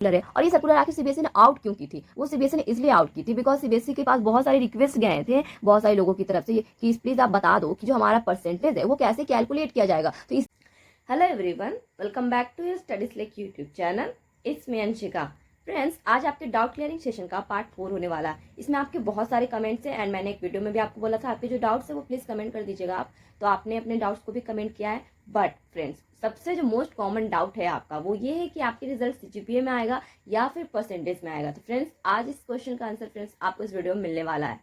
है। और ये सर्कुलर आखिर सीबीएसई ने आउट क्यों की थी? वो सीबीएसई ने इसलिए आउट की थी बिकॉज सीबीएसई के पास बहुत सारे रिक्वेस्ट गए थे बहुत सारे लोगों की तरफ से कि प्लीज आप बता दो कि जो हमारा परसेंटेज है वो कैसे कैलकुलेट किया जाएगा। तो इस hello everyone, welcome back to your studies like YouTube channel. It's me Anshika. Friends, आज आपके डाउट क्लियरिंग सेशन का पार्ट 4 होने वाला है। इसमें आपके बहुत सारे कमेंट्स हैं एंड मैंने एक वीडियो में भी आपको बोला था आपके जो डाउट्स है वो प्लीज कमेंट कर दीजिएगा आप। तो आपने अपने डाउट्स को भी कमेंट किया है। बट फ्रेंड्स, सबसे जो मोस्ट कॉमन डाउट है आपका वो ये है कि आपके रिजल्ट सीजीपीए में आएगा या फिर परसेंटेज में आएगा। तो फ्रेंड्स, आज इस क्वेश्चन का आंसर फ्रेंड्स आपको इस वीडियो में मिलने वाला है।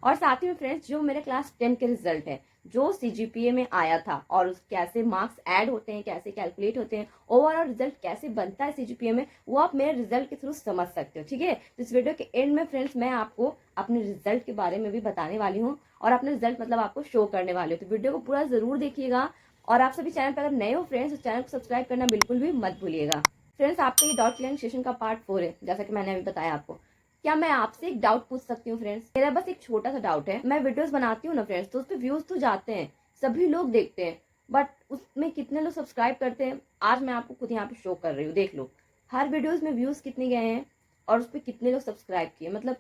और साथ ही में फ्रेंड्स, जो मेरे क्लास 10 के रिजल्ट है जो सीजीपीए में आया था और उस कैसे मार्क्स ऐड होते हैं, कैसे कैलकुलेट होते हैं, ओवरऑल रिजल्ट कैसे बनता है सीजीपीए में, वो आप मेरे रिजल्ट के थ्रू समझ सकते हो। ठीक है, तो इस वीडियो के एंड में फ्रेंड्स मैं आपको अपने रिजल्ट के बारे में भी बताने वाली हूँ और अपने रिजल्ट मतलब आपको शो करने वाली हूँ। तो वीडियो को पूरा जरूर देखिएगा। और आप सभी चैनल पर अगर नए हो फ्रेंड्स तो चैनल को सब्सक्राइब करना बिल्कुल भी मत भूलिएगा। फ्रेंड्स, आपका ये डाउट क्लियरिंग सेशन का पार्ट 4 है, जैसा कि मैंने अभी बताया आपको। क्या मैं आपसे एक डाउट पूछ सकती हूँ फ्रेंड्स? मेरा बस एक छोटा सा डाउट है। मैं वीडियोस बनाती हूँ ना फ्रेंड्स, तो उस पर व्यूज तो जाते हैं, सभी लोग देखते हैं, बट उसमें कितने लोग सब्सक्राइब करते हैं आज मैं आपको खुद यहाँ पे शो कर रही हूँ। देख लो हर वीडियोस में व्यूज कितने गए हैं और उस पर कितने लोग सब्सक्राइब किए। मतलब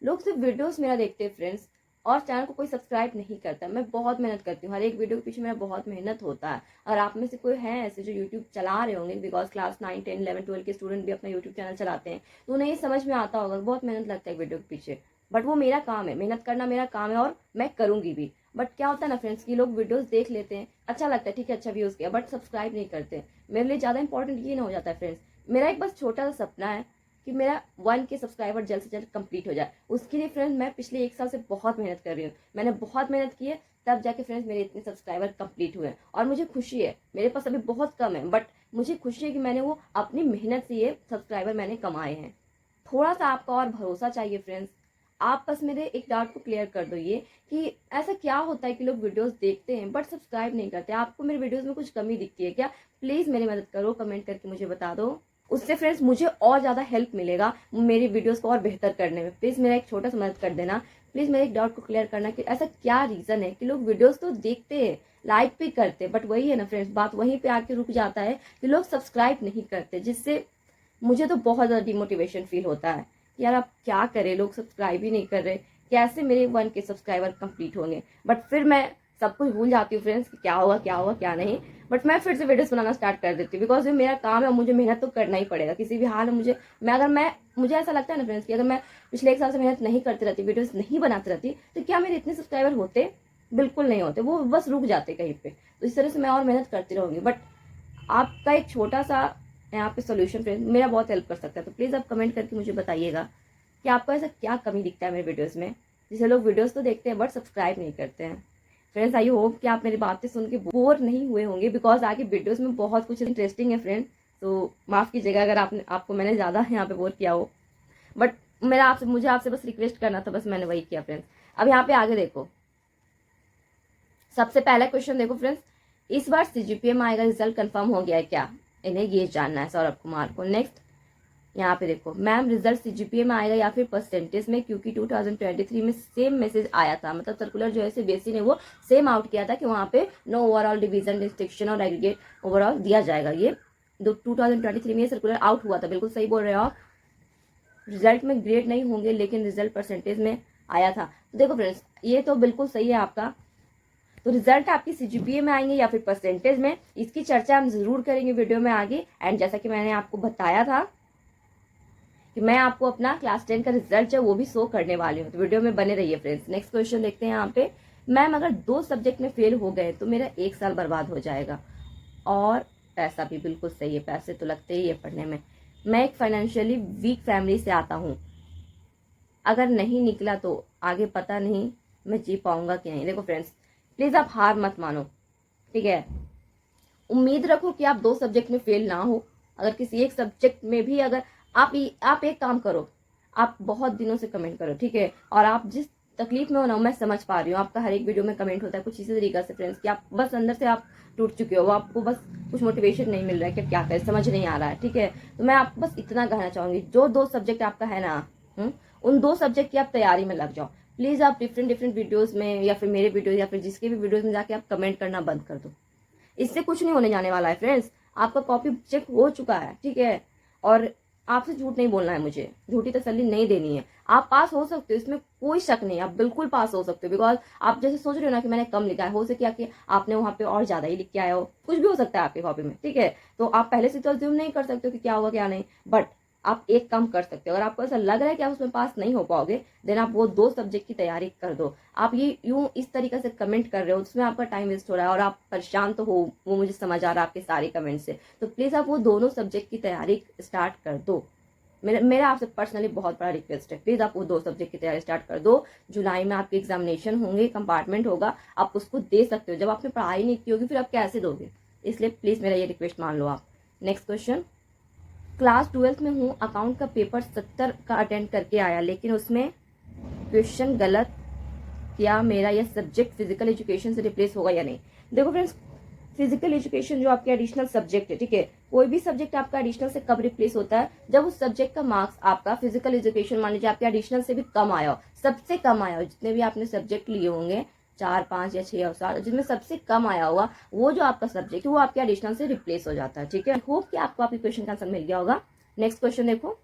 लोग सिर्फ वीडियोस मेरा देखते हैं फ्रेंड्स और चैनल को कोई सब्सक्राइब नहीं करता। मैं बहुत मेहनत करती हूँ, हर एक वीडियो के पीछे मेरा बहुत मेहनत होता है। और आप में से कोई है ऐसे जो यूट्यूब चला रहे होंगे, बिकॉज क्लास 9, 10, 11, 12 के स्टूडेंट भी अपना यूट्यूब चैनल चलाते हैं, तो उन्हें ये समझ में आता होगा बहुत मेहनत लगता है वीडियो के पीछे। बट वो मेरा काम है, मेहनत करना मेरा काम है और मैं करूंगी भी। बट क्या होता है ना फ्रेंड्स कि लोग वीडियोस देख लेते हैं, अच्छा लगता है, ठीक है, अच्छा व्यूज किया, बट सब्सक्राइब नहीं करते। मेरे लिए ज्यादा इंपॉर्टेंट ये ना हो जाता है फ्रेंड्स। मेरा एक बस छोटा सा सपना है कि मेरा 1 के सब्सक्राइबर जल्द से जल्द कंप्लीट हो जाए। उसके लिए फ्रेंड्स मैं पिछले 1 साल से बहुत मेहनत कर रही हूँ। मैंने बहुत मेहनत की है, तब जाके फ्रेंड्स मेरे इतने सब्सक्राइबर कंप्लीट हुए और मुझे खुशी है। मेरे पास अभी बहुत कम है बट मुझे खुशी है कि मैंने वो अपनी मेहनत से ये सब्सक्राइबर मैंने कमाए हैं। थोड़ा सा आपका और भरोसा चाहिए फ्रेंड्स। आप बस मेरे एक डाउट को क्लियर कर दो ये कि ऐसा क्या होता है कि लोग वीडियोस देखते हैं बट सब्सक्राइब नहीं करते। आपको मेरे वीडियोस में कुछ कमी दिखती है क्या? प्लीज मेरी मदद करो, कमेंट करके मुझे बता दो। उससे फ्रेंड्स मुझे और ज़्यादा हेल्प मिलेगा मेरी वीडियोस को और बेहतर करने में। प्लीज़ मेरा एक छोटा सा मदद कर देना। प्लीज़ मेरे एक डाउट को क्लियर करना कि ऐसा क्या रीज़न है कि लोग वीडियोस तो देखते हैं, लाइक भी करते हैं, बट वही है ना फ्रेंड्स, बात वहीं पे आके रुक जाता है कि लोग सब्सक्राइब नहीं करते, जिससे मुझे तो बहुत ज़्यादा डिमोटिवेशन फील होता है कि यार आप क्या करें, लोग सब्सक्राइब ही नहीं कर रहे, कैसे मेरे 1 के सब्सक्राइबर कंप्लीट होंगे। बट फिर मैं सब कुछ भूल जाती हूँ फ्रेंड्स कि क्या होगा क्या होगा क्या नहीं। बट मैं फिर से वीडियोस बनाना स्टार्ट कर देती हूँ बिकॉज ये मेरा काम है, मुझे मेहनत तो करना ही पड़ेगा किसी भी हाल में। मुझे ऐसा लगता है ना फ्रेंड्स कि अगर मैं पिछले 1 साल से मेहनत नहीं करती रहती, वीडियोस नहीं बनाती रहती, तो क्या मेरे इतने सब्सक्राइबर होते? बिल्कुल नहीं होते, वो बस रुक जाते कहीं पे। तो इस तरह से मैं और मेहनत करती रहूंगी। बट आपका एक छोटा सा यहाँ पे सोल्यूशन फ्रेंड्स मेरा बहुत हेल्प कर सकता है। तो प्लीज़ आप कमेंट करके मुझे बताइएगा कि आपको ऐसा क्या कमी दिखता है मेरे वीडियोस में, जिसे लोग वीडियोस तो देखते हैं बट सब्सक्राइब नहीं करते हैं। फ्रेंड्स, आई होप कि आप मेरी बातें सुन के बोर नहीं हुए होंगे बिकॉज आगे वीडियोस में बहुत कुछ इंटरेस्टिंग है फ्रेंड्स। तो माफ़ कीजिएगा अगर आपको मैंने ज़्यादा यहाँ पे बोर किया हो। बट मुझे आपसे बस रिक्वेस्ट करना था, बस मैंने वही किया फ्रेंड्स। अब यहाँ पे आगे देखो, सबसे पहला क्वेश्चन देखो फ्रेंड्स, इस बार सीजीपीए में आएगा रिजल्ट कंफर्म हो गया है क्या? इन्हें ये जानना है सौरभ कुमार को। नेक्स्ट यहाँ पे देखो, मैम रिजल्ट सीजीपीए में आएगा या फिर परसेंटेज में, क्योंकि 2023 में सेम मैसेज आया था। मतलब सर्कुलर जो है सीबीएसई ने वो सेम आउट किया था कि वहाँ पे नो ओवरऑल डिवीजन डिस्ट्रिक्शन और एग्रीगेट ओवरऑल दिया जाएगा। ये 2023 में ये सर्कुलर आउट हुआ था। बिल्कुल सही बोल रहे हो आप। रिजल्ट में ग्रेड नहीं होंगे लेकिन रिजल्ट परसेंटेज में आया था। तो देखो फ्रेंड्स, ये तो बिल्कुल सही है आपका। तो रिजल्ट आपकी सीजीपीए में आएंगे या फिर परसेंटेज में, इसकी चर्चा हम जरूर करेंगे वीडियो में आगे। एंड जैसा कि मैंने आपको बताया था कि मैं आपको अपना क्लास 10 का रिजल्ट है वो भी शो करने वाली हूँ, तो वीडियो में बने रहिए फ्रेंड्स। नेक्स्ट क्वेश्चन देखते हैं यहाँ पे, मैम अगर 2 सब्जेक्ट में फेल हो गए तो मेरा 1 साल बर्बाद हो जाएगा और पैसा भी। बिल्कुल सही है, पैसे तो लगते ही है पढ़ने में। मैं एक फाइनेंशियली वीक फैमिली से आता हूँ, अगर नहीं निकला तो आगे पता नहीं मैं जी पाऊंगा कि नहीं। देखो फ्रेंड्स, प्लीज आप हार मत मानो, ठीक है। उम्मीद रखो कि आप 2 सब्जेक्ट में फेल ना हो। अगर किसी एक सब्जेक्ट में भी अगर आप एक काम करो, आप बहुत दिनों से कमेंट करो, ठीक है। और आप जिस तकलीफ में हो ना, मैं समझ पा रही हूँ, आपका हर एक वीडियो में कमेंट होता है कुछ इसी तरीका से फ्रेंड्स कि आप बस अंदर से आप टूट चुके हो, आपको बस कुछ मोटिवेशन नहीं मिल रहा है कि क्या करें, समझ नहीं आ रहा है, ठीक है। तो मैं आपको बस इतना कहना चाहूंगी, जो 2 सब्जेक्ट आपका है ना, उन 2 सब्जेक्ट की आप तैयारी में लग जाओ। प्लीज आप डिफरेंट वीडियोज में या फिर मेरे वीडियो या फिर जिसके भी वीडियोज में जाके आप कमेंट करना बंद कर दो। इससे कुछ नहीं होने जाने वाला है फ्रेंड्स। आपका कॉपी चेक हो चुका है, ठीक है। और आपसे झूठ नहीं बोलना है, मुझे झूठी तसल्ली नहीं देनी है। आप पास हो सकते हो, इसमें कोई शक नहीं, आप बिल्कुल पास हो सकते हो। बिकॉज आप जैसे सोच रहे हो ना कि मैंने कम लिखा है, हो सके कि आपने वहां पे और ज्यादा ही लिख के आया हो, कुछ भी हो सकता है आपकी कॉपी में, ठीक है। तो आप पहले से तो अज्यूम नहीं कर सकते हो कि क्या होगा क्या नहीं, बट आप एक काम कर सकते हो। अगर आपको ऐसा लग रहा है कि आप उसमें पास नहीं हो पाओगे, देन आप वो 2 सब्जेक्ट की तैयारी कर दो। आप ये यूं इस तरीके से कमेंट कर रहे हो, उसमें आपका टाइम वेस्ट हो रहा है और आप परेशान तो हो, वो मुझे समझ आ रहा है आपके सारे कमेंट से। तो प्लीज आप वो दोनों सब्जेक्ट की तैयारी स्टार्ट कर दो। मेरा आपसे पर्सनली बहुत बड़ा रिक्वेस्ट है, प्लीज आप वो 2 सब्जेक्ट की तैयारी स्टार्ट कर दो। जुलाई में आपके एग्जामिनेशन होंगे, कंपार्टमेंट होगा, आप उसको दे सकते हो। जब आपने पढ़ाई नहीं की होगी फिर आप कैसे दोगे, इसलिए प्लीज मेरा ये रिक्वेस्ट मान लो आप। नेक्स्ट क्वेश्चन, क्लास 12th में हूँ, अकाउंट का पेपर 70 का अटेंड करके आया, लेकिन उसमें क्वेश्चन गलत, क्या मेरा यह सब्जेक्ट फिजिकल एजुकेशन से रिप्लेस होगा या नहीं। देखो फ्रेंड्स, फिजिकल एजुकेशन जो आपके एडिशनल सब्जेक्ट है, ठीक है, कोई भी सब्जेक्ट आपका एडिशनल से कब रिप्लेस होता है, जब उस सब्जेक्ट का मार्क्स आपका फिजिकल एजुकेशन मान लीजिए आपके एडिशनल से भी कम आया हो, सबसे कम आया हो, जितने भी आपने सब्जेक्ट लिए होंगे 4, 5 या 6 और 7, जिसमें सबसे कम आया होगा वो जो आपका सब्जेक्ट है वो आपके एडिशनल से रिप्लेस हो जाता है, ठीक है। होप कि आपको आपकी क्वेश्चन का आंसर मिल गया होगा। नेक्स्ट क्वेश्चन देखो,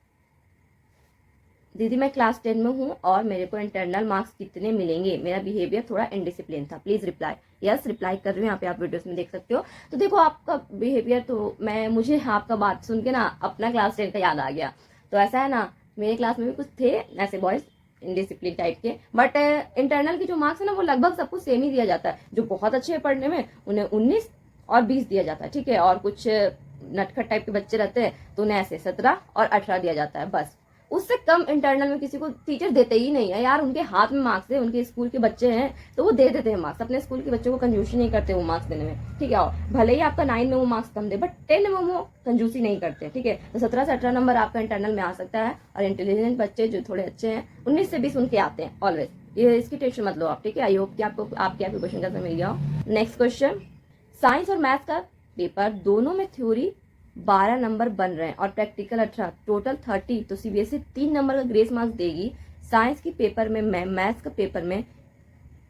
दीदी मैं क्लास 10 में हूँ और मेरे को इंटरनल मार्क्स कितने मिलेंगे, मेरा बिहेवियर थोड़ा इनडिसिप्लिन था, प्लीज रिप्लाई। यस, रिप्लाई कर रही हूँ, यहाँ पे आप वीडियोस में देख सकते हो। तो देखो आपका बिहेवियर, तो मुझे आपका बात सुन के ना अपना क्लास 10 का याद आ गया। तो ऐसा है ना, मेरे क्लास में भी कुछ थे ऐसे बॉयज इनडिसिप्लिन टाइप के, बट इंटरनल के जो मार्क्स है ना वो लगभग सबको सेम ही दिया जाता है। जो बहुत अच्छे हैं पढ़ने में उन्हें 19 और 20 दिया जाता है, ठीक है, और कुछ नटखट टाइप के बच्चे रहते हैं तो उन्हें ऐसे 17 और 18 दिया जाता है, बस। उससे कम इंटरनल में किसी को टीचर देते ही नहीं है यार, उनके हाथ में मार्क्स है, उनके स्कूल के बच्चे हैं तो वो दे देते हैं मार्क्स, अपने स्कूल के बच्चों को कंजूसी नहीं करते वो मार्क्स देने में, ठीक है। और भले ही आपका 9 में वो मार्क्स कम दे, बट 10 में वो कंजूसी नहीं करते, ठीक है। तो 17 से 18 नंबर आपका इंटरनल में आ सकता है, और इंटेलिजेंट बच्चे जो थोड़े अच्छे हैं 19 से 20 उनके आते हैं ऑलवेज, ये इसकी टेंशन मत लो आप, ठीक है। आई होप कि आपको आपके क्वेश्चन का मिल गया हो। नेक्स्ट क्वेश्चन, साइंस और मैथ्स का पेपर दोनों में थ्योरी 12 नंबर बन रहे हैं और प्रैक्टिकल 18, टोटल 30, तो सीबीएसई 3 नंबर का ग्रेस मार्क्स देगी। साइंस के पेपर में, मैथ्स का पेपर में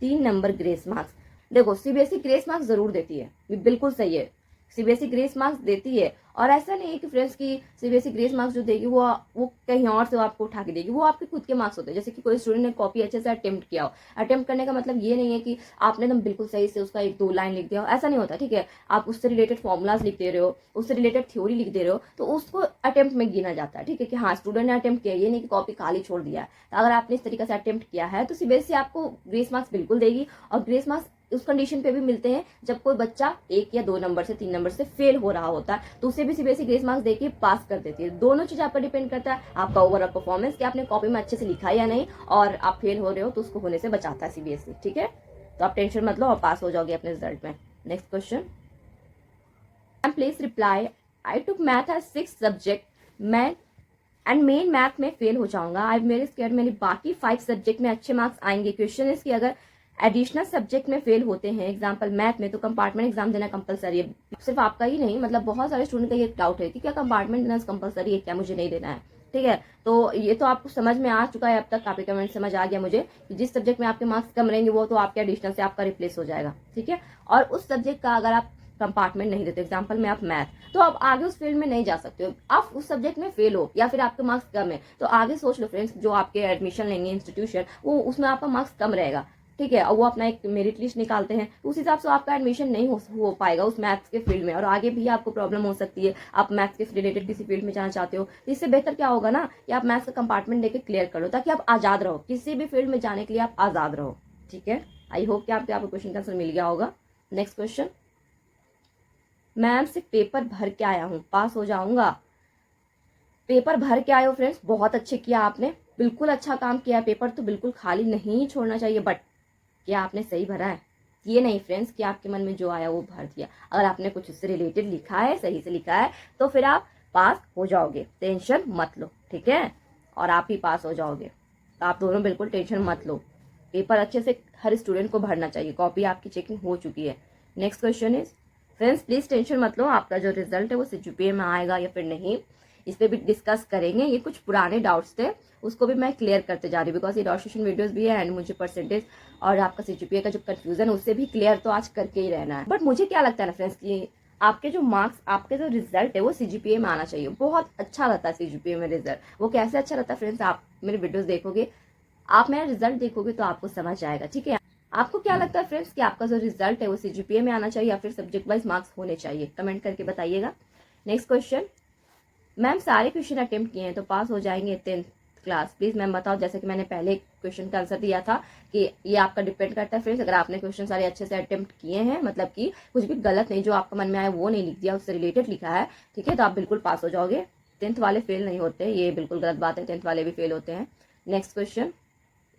3 नंबर ग्रेस मार्क्स। देखो सीबीएसई ग्रेस मार्क्स जरूर देती है, ये बिल्कुल सही है, सीबीएसई ग्रेस मार्क्स देती है। और ऐसा नहीं है कि फ्रेंड्स की सीबीएसई ग्रेस मार्क्स जो देगी वो कहीं और से आपको उठा के देगी, वो आपके खुद के मार्क्स होते हैं। जैसे कि कोई स्टूडेंट ने कॉपी अच्छे से अटेम्प्ट किया हो, अटेम्प्ट करने का मतलब ये नहीं है कि आपने एकदम बिल्कुल सही से उसका 1-2 लाइन लिख दिया हो, ऐसा नहीं होता, ठीक है। आप उससे रिलेटेड फॉर्मुलाज लिख दे रहे हो, उससे रिलेटेड थ्योरी लिख दे रहे हो, तो उसको अटेम्प्ट में गिना जाता है, ठीक है, कि हाँ स्टूडेंट ने अटेम्प्ट किया, ये नहीं कि कॉपी खाली छोड़ दिया है। तो अगर आपने इस तरीके से अटेम्प्ट किया है तो सीबीएसई आपको ग्रेस मार्क्स बिल्कुल देगी। और ग्रेस मार्क्स उस कंडीशन पे भी मिलते हैं जब कोई बच्चा 1 या 2 नंबर से 3 नंबर से फेल हो रहा होता है, तो उसे भी सीबीएसई ग्रेस मार्क्स देके पास कर देती है। दोनों चीज आपका डिपेंड करता है, आपका ओवरऑल परफॉर्मेंस कि आपने कॉपी में अच्छे से लिखा या नहीं, और आप फेल हो रहे हो तो उसको होने से बचाता है सीबीएसई, ठीक है। तो आप टेंशन मत लो और पास हो जाओगे अपने रिजल्ट में। Next question, please reply, I took math as 6 subject, मैं एंड मेन मैथ में फेल हो जाऊंगा, आई मेरे स्केयर मेरे बाकी 5 सब्जेक्ट में अच्छे मार्क्स आएंगे। क्वेश्चन इज कि अगर एडिशनल सब्जेक्ट में फेल होते हैं, एग्जाम्पल मैथ में, तो कंपार्टमेंट एग्जाम देना कंपलसरी है। सिर्फ आपका ही नहीं, मतलब बहुत सारे स्टूडेंट का ये डाउट है कि क्या कंपार्टमेंट देना कंपलसरी है, क्या मुझे नहीं देना है, ठीक है। तो ये तो आपको समझ में आ चुका है अब तक, आपके कमेंट समझ आ गया मुझे कि जिस सब्जेक्ट में आपके मार्क्स कम रहेंगे वो तो आपके एडिशनल से आपका रिप्लेस हो जाएगा, ठीक है। और उस सब्जेक्ट का अगर आप कंपार्टमेंट नहीं देते, एग्जाम्पल में आप मैथ, तो आप आगे उस फील्ड में नहीं जा सकते हो, आप उस सब्जेक्ट में फेल हो या फिर आपके मार्क्स कम है, तो आगे सोच लो फ्रेंड्स, जो आपके एडमिशन लेंगे इंस्टीट्यूशन, वो उसमें आपका मार्क्स कम रहेगा, ठीक है, और वो अपना एक मेरिट लिस्ट निकालते हैं, तो उस हिसाब से आपका एडमिशन नहीं हो पाएगा उस मैथ्स के फील्ड में, और आगे भी आपको प्रॉब्लम हो सकती है। आप मैथ्स के रिलेटेड किसी फील्ड में जाना चाहते हो, तो इससे बेहतर क्या होगा ना कि आप मैथ्स का कंपार्टमेंट लेके क्लियर कर लो, ताकि आप आजाद रहो, किसी भी फील्ड में जाने के लिए आप आजाद रहो, ठीक है। आई होप कि आपको क्वेश्चन का आंसर मिल गया होगा। नेक्स्ट क्वेश्चन, मैम से पेपर भर के आया हूँ, पास हो जाऊंगा। पेपर भर के आए हो फ्रेंड्स, बहुत अच्छे किया आपने, बिल्कुल अच्छा काम किया, पेपर तो बिल्कुल खाली नहीं छोड़ना चाहिए, बट क्या आपने सही भरा है, ये नहीं फ्रेंड्स कि आपके मन में जो आया वो भर दिया। अगर आपने कुछ उससे रिलेटेड लिखा है, सही से लिखा है, तो फिर आप पास हो जाओगे, टेंशन मत लो, ठीक है, और आप ही पास हो जाओगे। तो आप दोनों बिल्कुल टेंशन मत लो, पेपर अच्छे से हर स्टूडेंट को भरना चाहिए, कॉपी आपकी चेकिंग हो चुकी है। Next question is, friends please tension मत लो, आपका जो रिजल्ट है वो सीजीपीए में आएगा या फिर नहीं, इस पर भी डिस्कस करेंगे। ये कुछ पुराने डाउट्स थे, उसको भी मैं क्लियर करते जा रही हूँ, बिकॉज ये डॉक्यूमेंटेशन वीडियोस भी है, एंड मुझे परसेंटेज और आपका सीजीपीए का जो कंफ्यूजन है उससे भी क्लियर तो आज करके ही रहना है। बट मुझे क्या लगता है ना फ्रेंड्स कि आपके जो मार्क्स, आपके जो रिजल्ट है वो सीजीपीए में आना चाहिए। बहुत अच्छा रहता है सीजीपीए में रिजल्ट। वो कैसे अच्छा रहता है फ्रेंड्स, आप मेरे वीडियोस देखोगे, आप मेरा रिजल्ट देखोगे तो आपको समझ आएगा, ठीक है। आपको क्या लगता है फ्रेंड्स कि आपका जो रिजल्ट है वो सीजीपीए में आना चाहिए या फिर सब्जेक्ट वाइज मार्क्स होने चाहिए? कमेंट करके बताइएगा। नेक्स्ट क्वेश्चन, मैम सारे क्वेश्चन अटेम्प्ट किए हैं तो पास हो जाएंगे 10th क्लास, प्लीज मैम बताओ। जैसे कि मैंने पहले क्वेश्चन का आंसर दिया था कि ये आपका डिपेंड करता है फ्रेंड्स। अगर आपने क्वेश्चन सारे अच्छे से अटेम्प्ट किए हैं, मतलब कि कुछ भी गलत नहीं, जो आपका मन में आया वो नहीं लिख दिया, उससे रिलेटेड लिखा है, ठीक है, तो आप बिल्कुल पास हो जाओगे। 10th वाले फेल नहीं होते, ये बिल्कुल गलत बात है, 10th वाले भी फेल होते हैं। नेक्स्ट क्वेश्चन,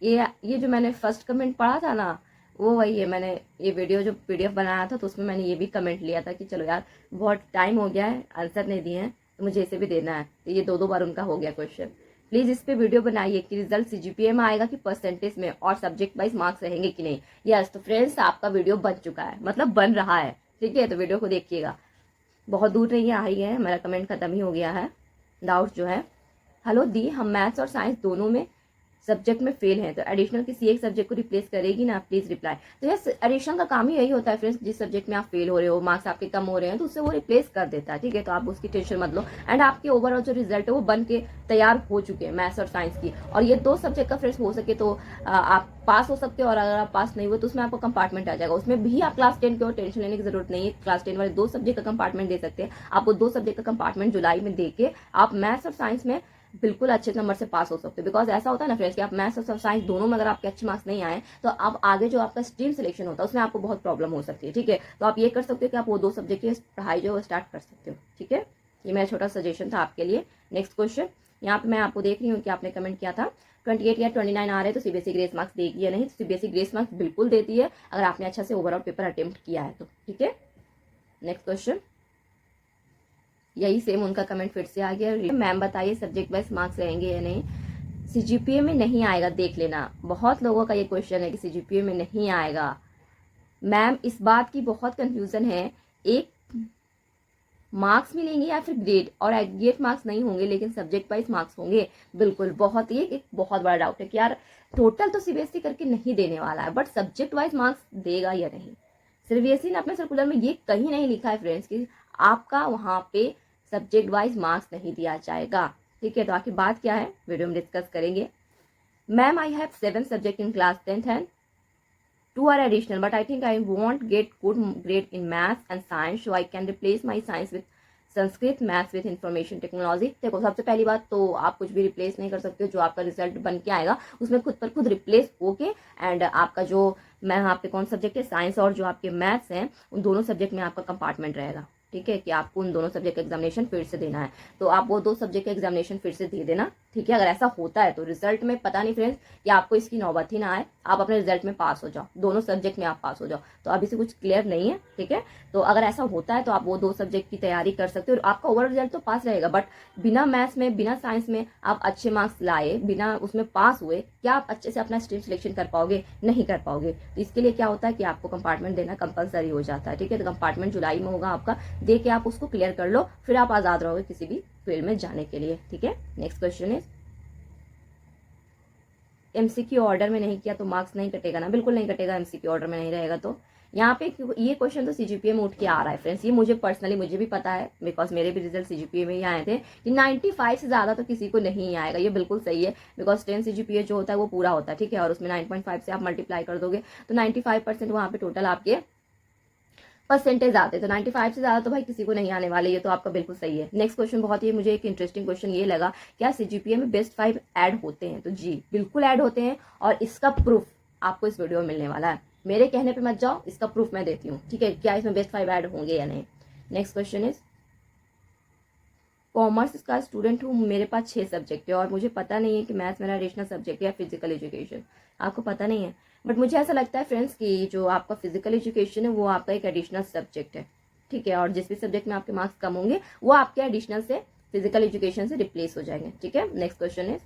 ये जो मैंने फर्स्ट कमेंट पढ़ा था ना, वो वही है। मैंने ये वीडियो जो पीडीएफ बनाया था तो उसमें मैंने ये भी कमेंट लिया था कि चलो यार बहुत टाइम हो गया है, आंसर नहीं दिए हैं तो मुझे इसे भी देना है। तो ये 2 बार उनका हो गया क्वेश्चन। प्लीज इस पे वीडियो बनाइए कि रिजल्ट सीजीपीए में आएगा कि परसेंटेज में, और सब्जेक्ट वाइज मार्क्स रहेंगे कि नहीं। यस, तो फ्रेंड्स आपका वीडियो बन चुका है, मतलब बन रहा है, ठीक है, तो वीडियो को देखिएगा। बहुत दूर नहीं आ रही है, मेरा कमेंट खत्म ही हो गया है। डाउट जो है, हेलो दी, हम मैथ्स और साइंस दोनों में सब्जेक्ट में फेल हैं तो एडिशनल किसी एक सब्जेक्ट को रिप्लेस करेगी ना, प्लीज रिप्लाई। तो यस, एडिशनल का काम ही यही होता है फ्रेंड्स, जिस सब्जेक्ट में आप फेल हो रहे हो, मार्क्स आपके कम हो रहे हैं, तो उससे वो रिप्लेस कर देता है, ठीक है। तो आप उसकी टेंशन मत लो। एंड आपके ओवरऑल जो रिजल्ट है वो बन के तैयार हो चुके हैं मैथ्स और साइंस की। और ये 2 सब्जेक्ट का फ्रेंड्स हो सके तो आप पास हो सकते हो, और अगर आप पास नहीं हुए तो उसमें आपको कंपार्टमेंट आ जाएगा। उसमें भी आप क्लास 10 की और टेंशन लेने की जरूरत नहीं है। क्लास 10 वाले 2 सब्जेक्ट का कंपार्टमेंट दे सकते हैं। आप वो 2 सब्जेक्ट का कंपार्टमेंट जुलाई में देके आप मैथ्स और साइंस में बिल्कुल अच्छे नंबर से पास हो सकते हो। बिकॉज ऐसा होता है ना फ्रेंड्स कि आप मैथ्स और साइंस दोनों में अगर आपके अच्छे मार्क्स नहीं आए तो आप आगे जो आपका स्ट्रीम सिलेक्शन होता है उसमें आपको बहुत प्रॉब्लम हो सकती है, ठीक है। तो आप ये कर सकते हो कि आप वो 2 सब्जेक्ट की पढ़ाई जो है स्टार्ट कर सकते हो, ठीक है। ये मेरा छोटा सजेशन था आपके लिए। नेक्स्ट क्वेश्चन, यहाँ पे मैं आपको देख रही हूँ कि आपने कमेंट किया था 28 या 29 आ रहे हैं तो सीबीएसई ग्रेस मार्क्स देगी या नहीं। तो सीबीएसई ग्रेस मार्क्स बिल्कुल देती है अगर आपने अच्छा से ओवरऑल पेपर अटेम्प्ट किया है तो, ठीक है। नेक्स्ट क्वेश्चन, यही सेम उनका कमेंट फिर से आ गया। मैम बताइए सब्जेक्ट वाइज मार्क्स रहेंगे या नहीं? सीजीपीए में नहीं आएगा, देख लेना। बहुत लोगों का ये क्वेश्चन है कि सीजीपीए में नहीं आएगा। मैम इस बात की बहुत कंफ्यूजन है, एक मार्क्स मिलेंगे या फिर ग्रेड, और एग्रीगेट मार्क्स नहीं होंगे लेकिन सब्जेक्ट वाइज मार्क्स होंगे। बिल्कुल, बहुत ये एक बहुत बड़ा डाउट है कि यार टोटल तो सीबीएसई करके नहीं देने वाला है, बट सब्जेक्ट वाइज मार्क्स देगा या नहीं। सीबीएसई ने अपने सर्कुलर में ये कहीं नहीं लिखा है फ्रेंड्स कि आपका वहां पे सब्जेक्ट वाइज मार्क्स नहीं दिया जाएगा, ठीक है। तो आखिर बात क्या है, वीडियो में डिस्कस करेंगे। Ma'am I have 7 subject in class 10th and 2 are additional, but I think I won't get good grade in maths and science, so I can replace my science with Sanskrit, maths with information technology. देखो सबसे पहली बात तो आप कुछ भी replace नहीं कर सकते हो। जो आपका रिजल्ट बन के आएगा उसमें खुद पर खुद रिप्लेस होके, एंड आपका जो मैं यहाँ पे कौन सब्जेक्ट है, साइंस और जो आपके मैथ्स हैं, उन दोनों सब्जेक्ट में आपका कंपार्टमेंट रहेगा, ठीक है, कि आपको उन दोनों सब्जेक्ट का एग्जामिनेशन फिर से देना है। तो आप वो 2 सब्जेक्ट का एग्जामिनेशन फिर से दे देना, ठीक है। अगर ऐसा होता है तो रिजल्ट में पता नहीं फ्रेंड्स कि आपको इसकी नौबत ही ना आए, आप अपने रिजल्ट में पास हो जाओ, दोनों सब्जेक्ट में आप पास हो जाओ। तो अभी से कुछ क्लियर नहीं है, ठीक है। तो अगर ऐसा होता है तो आप वो 2 सब्जेक्ट की तैयारी कर सकते हो, आपका ओवरऑल रिजल्ट तो पास रहेगा। बट बिना मैथ्स में, बिना साइंस में आप अच्छे मार्क्स लाए, बिना उसमें पास हुए, क्या आप अच्छे से अपना स्ट्रीम सिलेक्शन कर पाओगे? नहीं कर पाओगे। तो इसके लिए क्या होता है कि आपको कंपार्टमेंट देना कंपलसरी हो जाता है, ठीक है। तो कंपार्टमेंट जुलाई में होगा आपका, दे के आप उसको क्लियर कर लो, फिर आप आजाद रहोगे किसी भी फील्ड में जाने के लिए, ठीक है। नेक्स्ट क्वेश्चन है, एमसीक्यू ऑर्डर में नहीं किया तो मार्क्स नहीं कटेगा ना? बिल्कुल नहीं कटेगा, एमसीक्यू ऑर्डर में नहीं रहेगा तो। यहाँ पे ये क्वेश्चन तो सीजीपीए में उठ के आ रहा है फ्रेंड्स, ये मुझे पर्सनली मुझे भी पता है, बिकॉज मेरे भी रिजल्ट सीजीपीए में ही आए थे कि 95 से ज्यादा तो किसी को नहीं आएगा। ये बिल्कुल सही है, बिकॉज 10 सीजीपीए जो होता है वो पूरा होता है, ठीक है, और उसमें 9.5 से आप मल्टीप्लाई कर दोगे तो 95% वहां पे टोटल आपके परसेंटेज आते। तो 95 से ज्यादा तो भाई किसी को नहीं आने वाले, ये तो आपका बिल्कुल सही है। नेक्स्ट क्वेश्चन बहुत ही मुझे एक इंटरेस्टिंग क्वेश्चन ये लगा, क्या सीजीपीए में बेस्ट 5 ऐड होते हैं? तो जी बिल्कुल ऐड होते हैं, और इसका प्रूफ आपको इस वीडियो में मिलने वाला है। मेरे कहने पे मत जाओ, इसका प्रूफ मैं देती हूँ, ठीक है, क्या इसमें बेस्ट 5 ऐड होंगे या नहीं। नेक्स्ट क्वेश्चन इज, कॉमर्स का स्टूडेंट हूँ, मेरे पास 6 सब्जेक्ट है और मुझे पता नहीं है कि मैथ्स मेरा एडिशनल सब्जेक्ट है या फिजिकल एजुकेशन। आपको पता नहीं है, बट मुझे ऐसा लगता है फ्रेंड्स कि जो आपका फिजिकल एजुकेशन है वो आपका एक एडिशनल सब्जेक्ट है, ठीक है। और जिस भी सब्जेक्ट में आपके मार्क्स कम होंगे वो आपके एडिशनल से, फिजिकल एजुकेशन से रिप्लेस हो जाएंगे, ठीक है। नेक्स्ट क्वेश्चन है,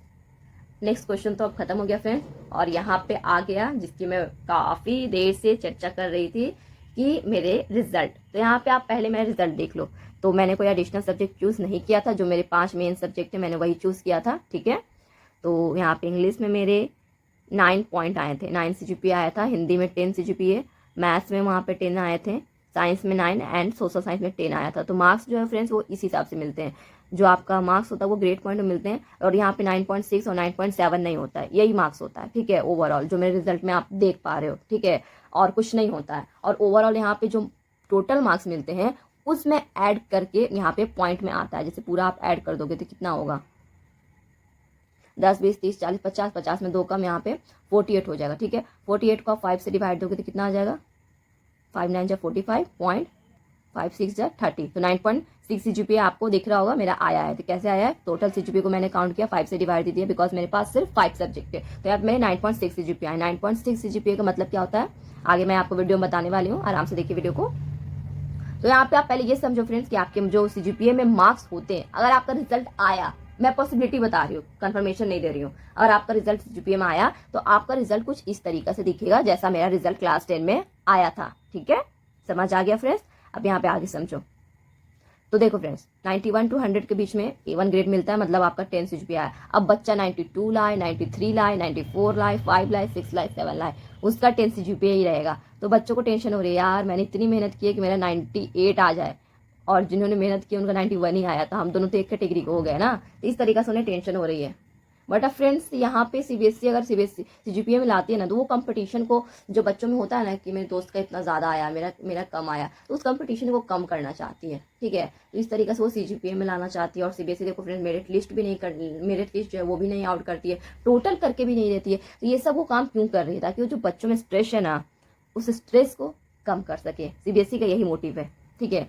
नेक्स्ट क्वेश्चन तो अब खत्म हो गया फ्रेंड्स, और यहाँ पे आ गया जिसकी मैं काफी देर से चर्चा कर रही थी कि मेरे रिजल्ट। तो यहाँ पे आप पहले मेरा रिजल्ट देख लो। तो मैंने कोई एडिशनल सब्जेक्ट चूज नहीं किया था, जो मेरे 5 मेन सब्जेक्ट है मैंने वही चूज किया था, ठीक है। तो यहाँ पे इंग्लिश में मेरे 9 पॉइंट आए थे, 9 सीजीपीए आया था, हिंदी में 10 सीजीपीए, मैथ्स में वहाँ पे 10 आए थे, साइंस में 9 एंड सोशल साइंस में 10 आया था। तो मार्क्स जो है फ्रेंड्स वो इस हिसाब से मिलते हैं, जो आपका मार्क्स होता है वो ग्रेड पॉइंट में मिलते हैं, और यहाँ पे 9.6 और 9.7 नहीं होता है, यही मार्क्स होता है, ठीक है, ओवरऑल जो मेरे रिजल्ट में आप देख पा रहे हो, ठीक है, और कुछ नहीं होता है। और ओवरऑल यहाँ पे जो टोटल मार्क्स मिलते हैं उसमें ऐड करके यहाँ पे पॉइंट में आता है, जैसे पूरा आप ऐड कर दोगे तो कितना होगा, 10, 20, 30, 40, 50, 50 में 2 कम, यहाँ पे 48 हो जाएगा, ठीक है। 48 को आप 5 से डिवाइड दोगे तो कितना आ जाएगा, 5 9 जा 45, 5 6 जा 30, तो 9.6 CGPA आपको दिख रहा होगा मेरा आया है। तो कैसे आया है, टोटल CGPA को मैंने काउंट किया, 5 से डिवाइड दे दिया, बिकॉज मेरे पास सिर्फ 5 सब्जेक्ट है, तो यार मेरे 9.6 CGPA है। 9.6 CGPA का मतलब क्या होता है आगे मैं आपको वीडियो में बताने वाली हूँ, आराम से देखिए वीडियो को। तो यहाँ पे आप पहले ये समझो फ्रेंड्स कि आपके जो CGPA में मार्क्स होते हैं, अगर आपका रिजल्ट आया, मैं पॉसिबिलिटी बता रही हूँ, कंफर्मेशन नहीं दे रही हूँ, अगर आपका रिजल्ट CGPA में आया तो आपका रिजल्ट कुछ इस तरीके से दिखेगा जैसा मेरा रिजल्ट क्लास 10 में आया था, ठीक है, समझ आ गया फ्रेंड्स। अब यहाँ पे आगे समझो। तो देखो फ्रेंड्स 91 to 100 के बीच में A1 ग्रेड मिलता है, मतलब आपका 10 CGPA आया। अब बच्चा 92 लाए, 93 लाए, 94 लाए, 5 लाए, 6 लाए, 7 लाए, उसका 10 CGPA ही रहेगा। तो बच्चों को टेंशन हो रही है, यार मैंने इतनी मेहनत की है कि मेरा 98 आ जाए, और जिन्होंने मेहनत की उनका 91 ही आया, तो हम दोनों तो एक कैटेगरी को हो गए ना, तो इस तरीके से उन्हें टेंशन हो रही है। बट अब फ्रेंड्स यहाँ पे CBSE अगर CGPA में लाती है ना, तो वो कंपटीशन को जो बच्चों में होता है ना कि मेरे दोस्त का इतना ज़्यादा आया, मेरा कम आया, तो उस कंपटीशन को कम करना चाहती है, ठीक है। तो इस तरीके से वो CGPA में लाना चाहती है। और CBSE देखो फ्रेंड्स मेरिट लिस्ट भी नहीं कर, मेरिट लिस्ट जो है वो भी नहीं आउट करती है, टोटल करके भी नहीं देती है। तो ये सब वो काम क्यों कर रही है, ताकि वो जो बच्चों में स्ट्रेस है ना, उस स्ट्रेस को कम कर सके। CBSE का यही मोटिव है, ठीक है।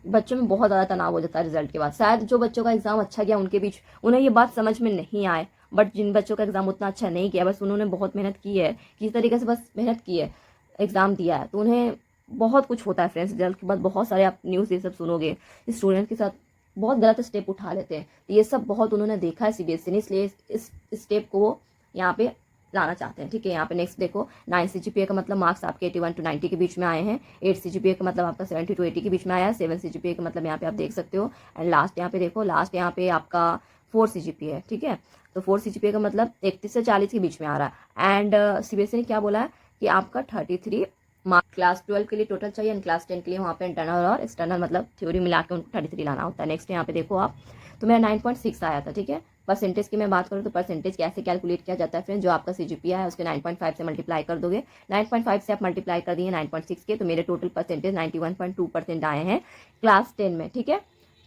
बच्चों में बहुत ज़्यादा तनाव हो जाता है रिजल्ट के बाद, शायद जो बच्चों का एग्जाम अच्छा गया उनके बीच उन्हें ये बात समझ में नहीं आए, बट जिन बच्चों का एग्जाम उतना अच्छा नहीं किया, बस उन्होंने बहुत मेहनत की है, किस तरीके से बस मेहनत की है, एग्जाम दिया है, तो उन्हें बहुत कुछ होता है फ्रेंड्स। रिजल्ट के बाद बहुत सारे आप न्यूज़ ये सब सुनोगे, स्टूडेंट के साथ बहुत गलत स्टेप उठा लेते हैं, तो ये सब बहुत उन्होंने देखा है CBSE ने, इसलिए इस स्टेप को यहाँ पे लाना चाहते हैं, ठीक है। यहाँ पे नेक्स्ट देखो 9 CGPA का मतलब मार्क्स आपके 81 to 90 के बीच में आए हैं। 8 CGPA का मतलब आपका 70 to 80 के बीच में आया है। 7 CGPA का मतलब यहाँ पे आप देख सकते हो। एंड लास्ट यहाँ पे देखो, लास्ट यहाँ पे आपका 4 CGPA है, ठीक है। तो 4 CGPA का मतलब 31 से 40 के बीच में आ रहा है। एंड CBSE ने क्या बोला है कि आपका 33 मार्क्स क्लास 12 के लिए टोटल चाहिए, एंड क्लास 10 के लिए वहाँ पे इंटरनल और एक्सटर्नल मतलब थ्योरी मिला के उनको 33 लाना होता है। नेक्स्ट यहाँ पे देखो आप, तो मेरा 9.6 आया था, ठीक है। परसेंटेज की मैं बात करूँ तो परसेंटेज कैसे कैलकुलेट किया जाता है फ्रेंड, जो आपका CGPA है उसके 9.5 से मल्टीप्लाई कर दोगे। 9.5 से आप मल्टीप्लाई कर दिए 9.6 के, तो मेरे टोटल परसेंटेज 91.2% आए हैं क्लास 10 में, ठीक है।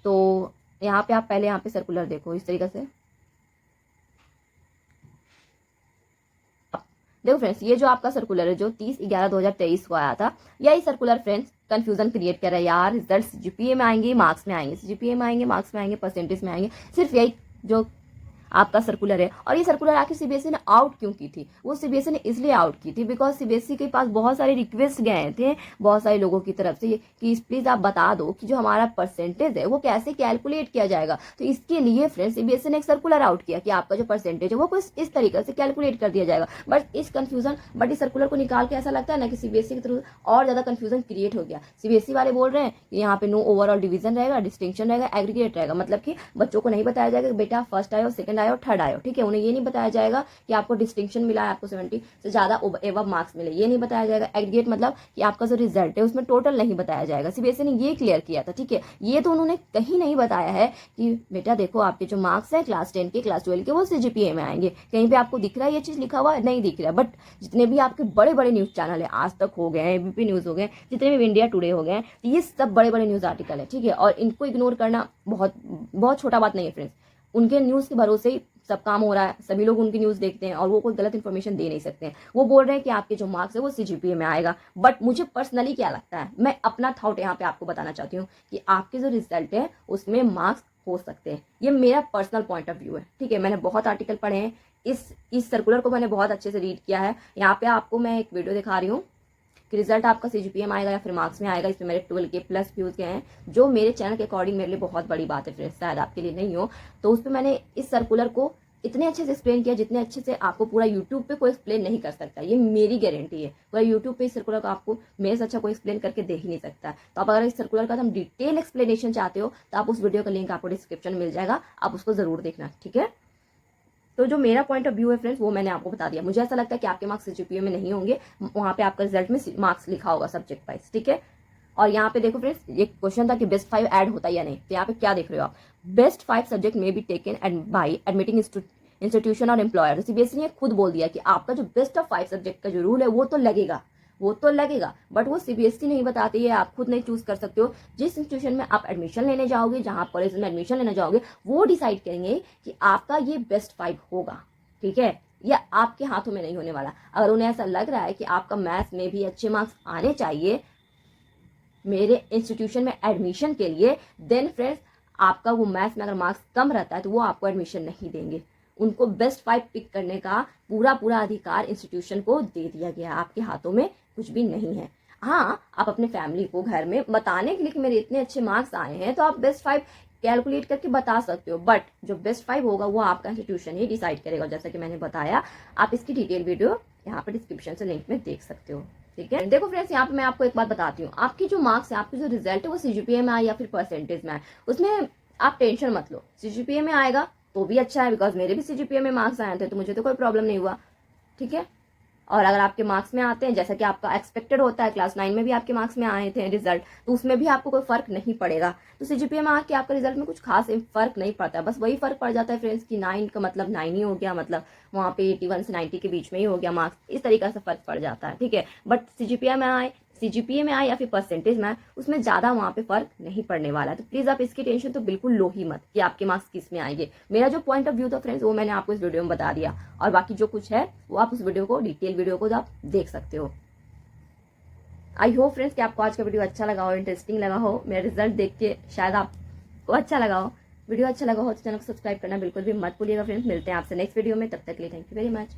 तो यहाँ पे आप पहले यहाँ पे सर्कुलर देखो इस तरीके से, देखो फ्रेंड्स ये जो आपका सर्कुलर है जो 30/11/2023 को आया था, यही सर्कुलर फ्रेंड्स कंफ्यूजन क्रिएट कर रहा है, यार रिजल्ट CGPA में आएंगे मार्क्स में आएंगे, CGPA में आएंगे मार्क्स में आएंगे, परसेंटेज में आएंगे, सिर्फ यही जो आपका सर्कुलर है। और ये सर्कुलर आखिर CBSE ने आउट क्यों की थी, वो CBSE ने इसलिए आउट की थी बिकॉज CBSE के पास बहुत सारे रिक्वेस्ट गए थे बहुत सारे लोगों की तरफ से कि प्लीज आप बता दो कि जो हमारा परसेंटेज है वो कैसे कैलकुलेट किया जाएगा। तो इसके लिए फ्रेंड्स CBSE ने एक सर्कुलर आउट किया कि आपका जो परसेंटेज है वो कुछ इस तरीके से कैलकुलेट कर दिया जाएगा। बट इस सर्कुलर को निकाल के ऐसा लगता है ना कि CBSE की तरफ और ज्यादा कंफ्यूजन क्रिएट हो गया। CBSE वाले बोल रहे हैं कि यहाँ पे नो ओवरऑल डिवीजन रहेगा, डिस्टिंक्शन रहेगा, एग्रीगेट रहेगा, मतलब कि बच्चों को नहीं बताया जाएगा कि बेटा फर्स्ट आयो, सेकंड आयो, थर्ड आयो, ठीक है। उन्हें ये नहीं बताया जाएगा कि आपको डिस्टिंक्शन मिला है, आपको 70 से ज्यादा एबव मार्क्स मिले, ये नहीं बताया जाएगा। एग्रीगेट मतलब कि आपका जो रिजल्ट है उसमें टोटल नहीं बताया जाएगा। CBSE ने ये क्लियर किया था, ठीक है। ये तो उन्होंने कहीं नहीं बताया है कि बेटा देखो आपके जो मार्क्स है क्लास 10 के क्लास 12 के वो CGPA में आएंगे। कहीं पे आपको दिख रहा है ये चीज लिखा हुआ नहीं दिख रहा है। बट जितने भी आपके बड़े बड़े न्यूज चैनल है, आज तक हो गए, ABP न्यूज हो गए, जितने भी इंडिया टुडे हो गए, ये सब बड़े बड़े न्यूज आर्टिकल है, ठीक है। और इनको इग्नोर करना बहुत बहुत छोटा बात नहीं है फ्रेंड्स। उनके न्यूज के भरोसे ही सब काम हो रहा है, सभी लोग उनकी न्यूज देखते हैं और वो कोई गलत इन्फॉर्मेशन दे नहीं सकते हैं। वो बोल रहे हैं कि आपके जो मार्क्स है वो CGPA में आएगा। बट मुझे पर्सनली क्या लगता है, मैं अपना थॉट यहाँ पे आपको बताना चाहती हूँ कि आपके जो रिजल्ट है उसमें मार्क्स हो सकते हैं। ये मेरा पर्सनल पॉइंट ऑफ व्यू है, ठीक है। मैंने बहुत आर्टिकल पढ़े हैं, इस सर्कुलर को मैंने बहुत अच्छे से रीड किया है। यहाँ पे आपको मैं एक वीडियो दिखा रही हूँ कि रिजल्ट आपका CGPA में आएगा या फिर मार्क्स में आएगा। इसमें मेरे 12 के प्लस व्यूज गए हैं, जो मेरे चैनल के अकॉर्डिंग मेरे लिए बहुत बड़ी बात है फ्रेंड्स, शायद आपके लिए नहीं हो। तो उस पर मैंने इस सर्कुलर को इतने अच्छे से एक्सप्लेन किया जितने अच्छे से आपको पूरा यूट्यूब पे कोई एक्सप्लेन नहीं कर सकता, ये मेरी गारंटी है। पूरा यूट्यूब पे इस सर्कुलर को आपको मेरे से अच्छा कोई एक्सप्लेन करके दे ही नहीं सकता। तो आप अगर इस सर्कुलर का हम डिटेल एक्सप्लेनेशन चाहते हो तो आप उस वीडियो का लिंक आपको डिस्क्रिप्शन मिल जाएगा, आप उसको जरूर देखना, ठीक है। तो जो मेरा पॉइंट ऑफ व्यू है फ्रेंड्स वो मैंने आपको बता दिया। मुझे ऐसा लगता है कि आपके मार्क्स CGPA में नहीं होंगे, वहां पे आपका रिजल्ट में मार्क्स लिखा होगा सब्जेक्ट वाइज, ठीक है। और यहाँ पे देखो फ्रेंड्स, ये क्वेश्चन था कि बेस्ट 5 ऐड होता है या नहीं, तो यहाँ पे क्या देख रहे हो आप, बेस्ट 5 सब्जेक्ट में be taken and by admitting institution और एम्प्लॉयर। सीबीएसई ने खुद बोल दिया कि आपका जो बेस्ट ऑफ 5 सब्जेक्ट का जो रूल है वो तो लगेगा, वो तो लगेगा, बट वो सीबीएसई नहीं बताती है, आप खुद नहीं चूज कर सकते हो। जिस इंस्टीट्यूशन में आप एडमिशन लेने जाओगे, जहां आप कॉलेज में एडमिशन लेने जाओगे, वो डिसाइड करेंगे कि आपका ये बेस्ट 5 होगा, ठीक है, या आपके हाथों में नहीं होने वाला। अगर उन्हें ऐसा लग रहा है कि आपका मैथ्स में भी अच्छे मार्क्स आने चाहिए मेरे इंस्टीट्यूशन में एडमिशन के लिए, देन फ्रेंड्स आपका वो मैथ्स में अगर मार्क्स कम रहता है तो वो आपको एडमिशन नहीं देंगे। उनको बेस्ट 5 पिक करने का पूरा अधिकार इंस्टीट्यूशन को दे दिया गया, आपके हाथों में कुछ भी नहीं है। हाँ, आप अपने फैमिली को घर में बताने के लिए कि मेरे इतने अच्छे मार्क्स आए हैं तो आप बेस्ट 5 कैलकुलेट करके बता सकते हो, बट जो बेस्ट 5 होगा वो आपका इंस्टीट्यूशन ही डिसाइड करेगा। जैसा कि मैंने बताया, आप इसकी डिटेल वीडियो यहाँ पर डिस्क्रिप्शन से लिंक में देख सकते हो, ठीक है। देखो फ्रेंड्स, यहाँ पे मैं आपको एक बात बताती हूँ, आपकी जो मार्क्स है, आपकी जो रिजल्ट है वो सीजीपीए में आए या फिर परसेंटेज में आए, उसमें आप टेंशन मत लो। सीजीपीए में आएगा तो भी अच्छा है, बिकॉज मेरे भी सीजीपीए में मार्क्स आए थे तो मुझे तो कोई प्रॉब्लम नहीं हुआ, ठीक है। और अगर आपके मार्क्स में आते हैं जैसा कि आपका एक्सपेक्टेड होता है, क्लास 9 में भी आपके मार्क्स में आए थे रिजल्ट, तो उसमें भी आपको कोई फर्क नहीं पड़ेगा। तो सीजीपीए में आके आपका रिजल्ट में कुछ खास फर्क नहीं पड़ता है, बस वही फर्क पड़ जाता है फ्रेंड्स कि 9 का मतलब 9 ही हो गया, मतलब वहाँ पे 81 से 90 के बीच में ही हो गया मार्क्स, इस तरीके से फर्क पड़ जाता है, ठीक है। बट सीजीपीए में आए या फिर परसेंटेज में आए, उसमें ज्यादा वहाँ पे फर्क नहीं पड़ने वाला है। तो प्लीज आप इसकी टेंशन तो बिल्कुल लो ही मत कि आपके मार्क्स किस में आएंगे। मेरा जो पॉइंट ऑफ व्यू था फ्रेंड्स वो मैंने आपको इस वीडियो में बता दिया, और बाकी जो कुछ है वो आप उस वीडियो को, डिटेल वीडियो को आप देख सकते हो। आई होप फ्रेंड्स कि आपको आज का वीडियो अच्छा लगा हो, इंटरेस्टिंग लगा हो, मेरा रिजल्ट देख के शायद आपको अच्छा लगा हो। वीडियो अच्छा लगा हो तो चैनल को सब्सक्राइब करना बिल्कुल भी मत भूलिएगा फ्रेंड्स। मिलते हैं आपसे नेक्स्ट वीडियो में, तब तक के लिए थैंक यू वेरी मच।